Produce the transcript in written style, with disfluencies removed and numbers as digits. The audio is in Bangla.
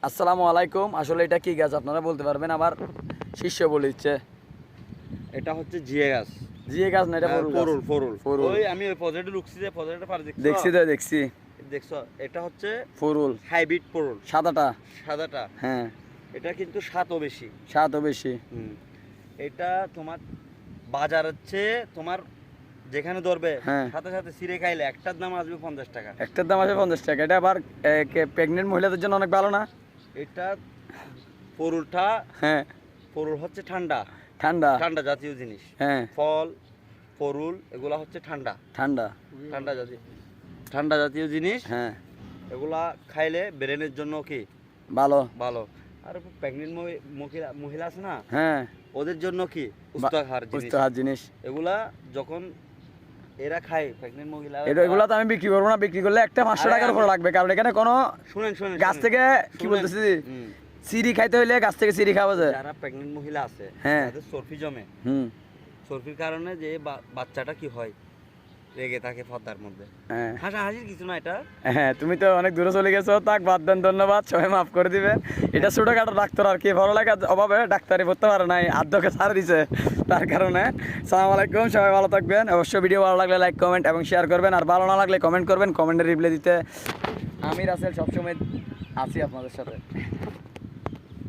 আসসালামু আলাইকুম। আসলে এটা কি গাছ আপনারা বলতে পারবেন? আবার শিষ্য বলে দিচ্ছে এটা হচ্ছে জিয়ে গাছ। জিয়ে গাছ না, এটা ফরুল। ওই আমি ওই প্রজেক্টে ঢুকছি, যে প্রজেক্টে পার দেখছি দেখছো, এটা হচ্ছে ফরুল, হাইব্রিড ফরুল। সাদাটা হ্যাঁ, এটা কিন্তু স্বাদও বেশি। এটা তোমার বাজার হচ্ছে তোমার যেখানে ধরবে হ্যাঁ, সাথে সাথে ছিঁড়ে খাইলে একটার দাম আসবে 50 টাকা। একটার দাম আসবে 50 টাকা। এটা আবার প্রেগনেন্ট মহিলাদের জন্য অনেক ভালো না? এটা ফরুলটা, হ্যাঁ, ফরুল হচ্ছে ঠান্ডা ঠান্ডা ঠান্ডা জাতীয় জিনিস। হ্যাঁ, ফল ফরুল এগুলা হচ্ছে ঠান্ডা ঠান্ডা ঠান্ডা জাতীয় জিনিস। হ্যাঁ, এগুলা খাইলে ব্রেনের জন্য কি ভালো ভালো। আর প্রেগনেন্ট মহিলা আছে না, হ্যাঁ, ওদের জন্য কি পুষ্টিকর জিনিস। এগুলা যখন এরা খায় প্রেগনেন্ট মহিলা, এগুলা তো আমি বিক্রি করবো না। বিক্রি করলে একটা 500 টাকার উপর লাগবে, কারণ এখানে কোনো শুনেন গাছ থেকে কি বলতেছি, সিঁড়ি খাইতে হইলে গাছ থেকে সিঁড়ি খাওয়া যায়। যারা প্রেগনেন্ট মহিলা আছে, হ্যাঁ, তাদের চর্বি জমে। চর্বির কারণে যে বাচ্চাটা কি হয়, রেগে থাকে পর্দার মধ্যে। হ্যাঁ, হাসাহাসির কিছু না এটা। হ্যাঁ, তুমি তো অনেক দূরে চলে গেছো, তাক বাদ দেন, ধন্যবাদ, সবাই মাফ করে দিবেন। এটা ছোটখাটো ডাক্তার আর কি, ভালো লাগার অভাবে ডাক্তারি পড়তে পারে নাই, আদ্যকে ছাড় দিছে, তার কারণে। সালাম আলাইকুম, সবাই ভালো থাকবেন। অবশ্যই ভিডিও ভালো লাগলে লাইক কমেন্ট এবং শেয়ার করবেন, আর ভালো না লাগলে কমেন্ট করবেন। কমেন্টে রিপ্লাই দিতে আমি রাসেল সবসময় আছি আপনাদের সাথে।